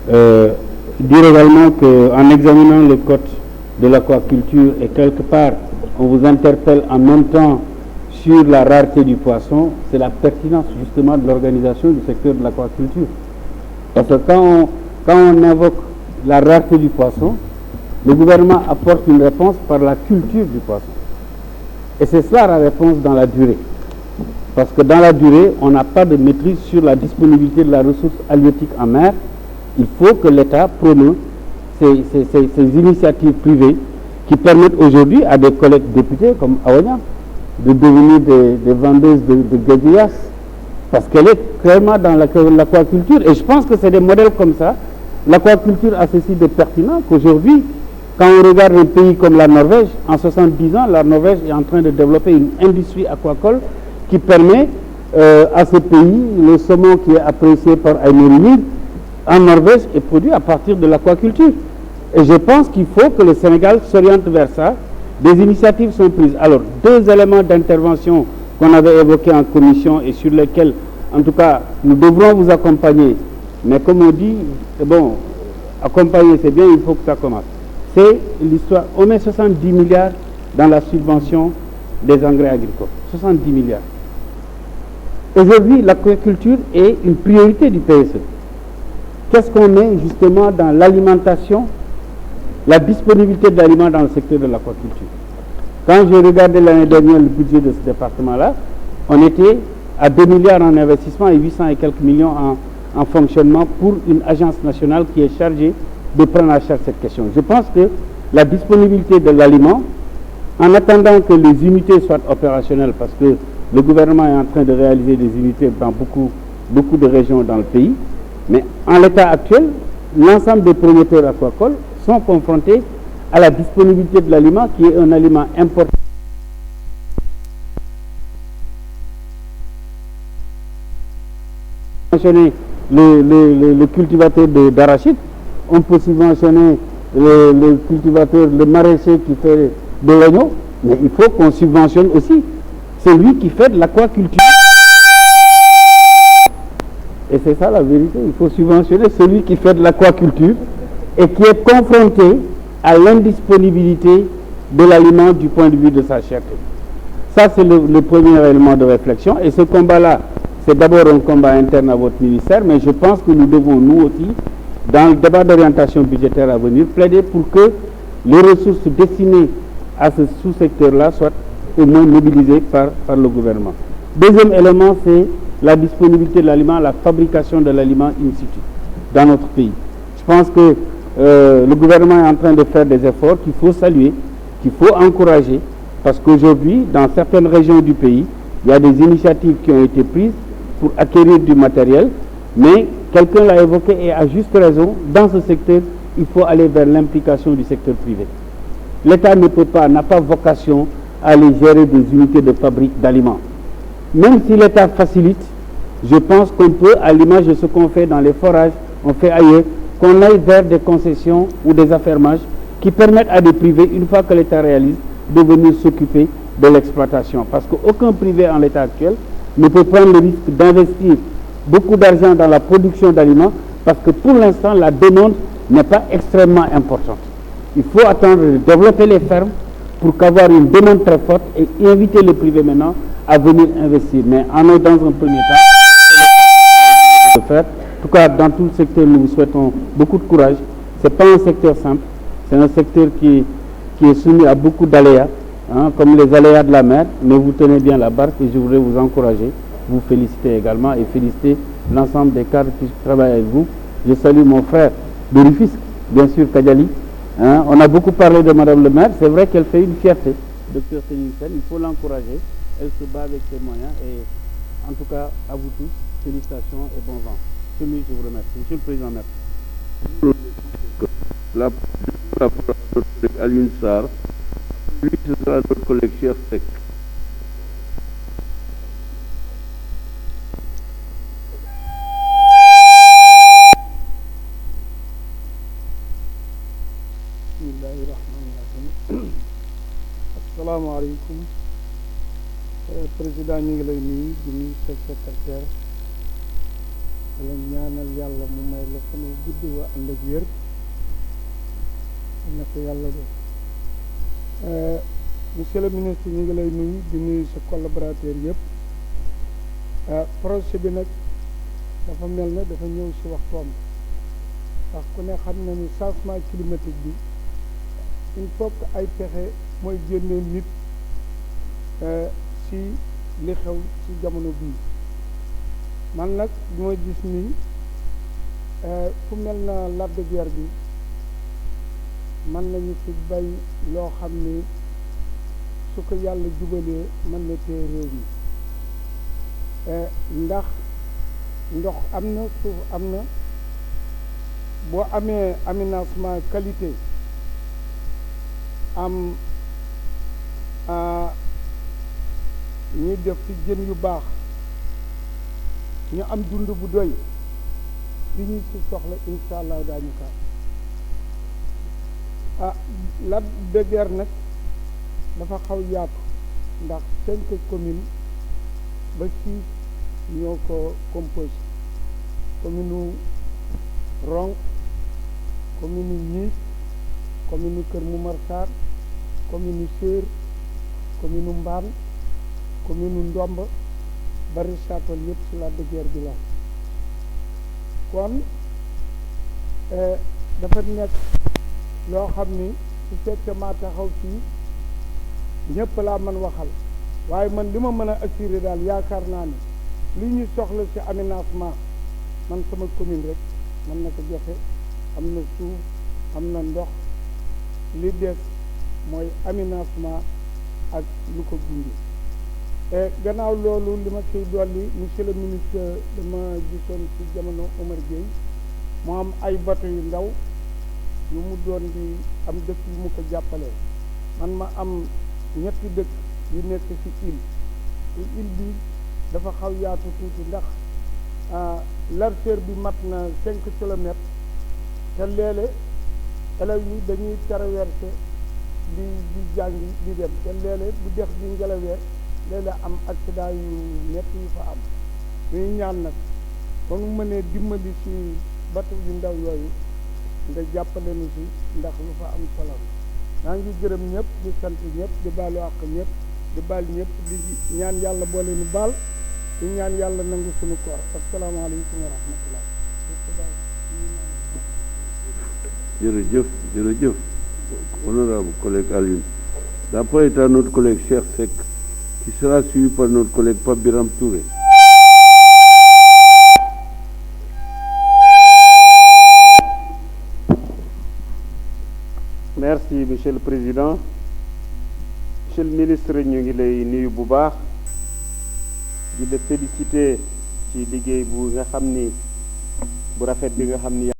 Dire également qu'en examinant le code de l'aquaculture et quelque part, on vous interpelle en même temps sur la rareté du poisson, c'est la pertinence justement de l'organisation du secteur de l'aquaculture. Parce que quand on invoque la rareté du poisson, le gouvernement apporte une réponse par la culture du poisson. Et c'est cela la réponse dans la durée. Parce que dans la durée, on n'a pas de maîtrise sur la disponibilité de la ressource halieutique en mer. Il faut que l'État promeut ces initiatives privées qui permettent aujourd'hui à des collègues députés comme Aouania de devenir des vendeuses de guédillas, parce qu'elle est clairement dans l'aquaculture. Et je pense que c'est des modèles comme ça. L'aquaculture a ceci de pertinent qu'aujourd'hui, quand on regarde un pays comme la Norvège, en 70 ans, la Norvège est en train de développer une industrie aquacole qui permet à ce pays, le saumon qui est apprécié par Aïmeri en Norvège est produit à partir de l'aquaculture. Et je pense qu'il faut que le Sénégal s'oriente vers ça. Des initiatives sont prises. Alors, deux éléments d'intervention qu'on avait évoqués en commission et sur lesquels, en tout cas, nous devrons vous accompagner. Mais comme on dit, bon, accompagner c'est bien, il faut que ça commence. C'est l'histoire. On met 70 milliards dans la subvention des engrais agricoles. 70 milliards. Aujourd'hui, l'aquaculture est une priorité du PSE. Qu'est-ce qu'on met justement dans l'alimentation, la disponibilité de l'aliments dans le secteur de l'aquaculture? Quand j'ai regardé l'année dernière le budget de ce département-là, on était à 2 milliards en investissement et 800 et quelques millions en fonctionnement pour une agence nationale qui est chargée de prendre en charge cette question. Je pense que la disponibilité de l'aliment, en attendant que les unités soient opérationnelles, parce que le gouvernement est en train de réaliser des unités dans beaucoup de régions dans le pays, mais en l'état actuel, l'ensemble des promoteurs aquacoles sont confrontés à la disponibilité de l'aliment qui est un aliment important. Mentionner le cultivateur d'arachide, on peut subventionner le cultivateur, le maraîcher qui fait de l'oignon, mais il faut qu'on subventionne aussi celui qui fait de l'aquaculture. Et c'est ça la vérité, il faut subventionner celui qui fait de l'aquaculture et qui est confronté à l'indisponibilité de l'aliment du point de vue de sa cherté. Ça, c'est le premier élément de réflexion. Et ce combat-là, c'est d'abord un combat interne à votre ministère, mais je pense que nous devons, nous aussi, dans le débat d'orientation budgétaire à venir, plaider pour que les ressources destinées à ce sous-secteur-là soient au moins mobilisées par le gouvernement. Deuxième élément, c'est la disponibilité de l'aliment, la fabrication de l'aliment in situ dans notre pays. Je pense que le gouvernement est en train de faire des efforts qu'il faut saluer, qu'il faut encourager, parce qu'aujourd'hui, dans certaines régions du pays, il y a des initiatives qui ont été prises pour acquérir du matériel, mais quelqu'un l'a évoqué et à juste raison, dans ce secteur, il faut aller vers l'implication du secteur privé. L'État ne peut pas, n'a pas vocation à aller gérer des unités de fabrique d'aliments. Même si l'État facilite, je pense qu'on peut, à l'image de ce qu'on fait dans les forages, on fait ailleurs, qu'on aille vers des concessions ou des affermages qui permettent à des privés, une fois que l'État réalise, de venir s'occuper de l'exploitation. Parce qu'aucun privé en l'état actuel ne peut prendre le risque d'investir beaucoup d'argent dans la production d'aliments parce que pour l'instant, la demande n'est pas extrêmement importante. Il faut attendre de développer les fermes pour qu'avoir une demande très forte et inviter le privé maintenant à venir investir. Mais en est dans un premier temps, c'est le faire. En tout cas, dans tout le secteur, nous vous souhaitons beaucoup de courage. Ce n'est pas un secteur simple, c'est un secteur qui est soumis à beaucoup d'aléas, comme les aléas de la mer, mais vous tenez bien la barque et je voudrais vous encourager, vous féliciter également et féliciter l'ensemble des cadres qui travaillent avec vous. Je salue mon frère de Rufisque, bien sûr Kadiali. On a beaucoup parlé de Madame le maire, c'est vrai qu'elle fait une fierté, Dr Sénincel, il faut l'encourager, elle se bat avec ses moyens et en tout cas à vous tous, félicitations et bon vent. Monsieur le ministre, je vous remercie. Monsieur le Président, merci. La parole à notre collègue Alioune Sarr, puis ce sera notre collègue Cheikh Seck. Bismillahirrahmanirrahim. Asalaamaaleykum. Président ñu ngi lay nuyu di nuyu sa secrétaire di la ñaanal yàlla yàlla mu may la fan wu gudd wa ànd ak wér na ko yàlla def. Monsieur le ministre ñu ngi lay nuyu di nuyu sa collaborateur yëpp. Projet bi nag dafa mel ne dafa ñëw si waxtoom ndax ku ne xam na ni changement climatique bi il faut que ay pexe mooy génnee nit si li xew ci jamono bii. man nag bi ma gis nii fu mel na Lac de Guiers bi mën nañu fi bay loo xam ni su ko yàlla jubalee mën na téye réew mi ndax ndox am na suuf am na boo amee aménagement qualité am ñuy def ci jën yu baax ñu am dund bu doy li ñu ci soxla incha allah daañu ko Lac de Guiers nag dafa xaw yaatu ndax 5 communes ba 6 ñoo ko composé commune Rong commune Niis commune Kër Momar Sarr commune Séer commune Mbaan commune Ndomba bari Chapel yëpp ci Lac de Guiers bi la kon dafa nekk loo xam ni su fekkee maa taxaw fii ñëpp laa mën waxal waaye man li ma mën a assuré daal yaakaar naa ne li ñu soxla ci aménagement man sama commune rek mën na ko joxe am na suuf am na ndox li des mooy aménagement ak lu ko gunge. gannaaw loolu li ma ciy dolli monsieur le ministre dama gisoon ci jamono Omar Gueye mu am ay bateau yu ndaw yu mu doon di am dëkk yu mu ko jàppalee man ma am ñetti dëkk yu nekk ci île bi dafa xaw yaatu tuuti ndax largeur bi mat na 5 kilomètres te léeg-léeg élèves yi dañuy traversé di jàngi di dem te léeg-léeg bu dex bi ngelawee léeg-léeg am accident yu metti yu fa am ñuy ñaan nag ba mu mënee dimbali ci bateau yu ndaw yooyu nga jàppale nu ci ndax lu fa am solo maa ngi gërëm ñëpp di sant ñëpp di baalu àq ñëpp di baal ñëpp di ñaan yàlla boole nu baal di ñaan yàlla nangu sunu koor asalaamaaleykum wa rahmatullah. Jërëjëf honorable collègue Alioune. La parole est à notre collègue Cheikh Seck qui sera suivi par notre collègue Pape Biram Touré. Merci monsieur le président. Monsieur le ministre ñu ngi lay nuyu bu baax di la féliciter ci liggéey bu nga xam ni bu rafet bi nga xam ni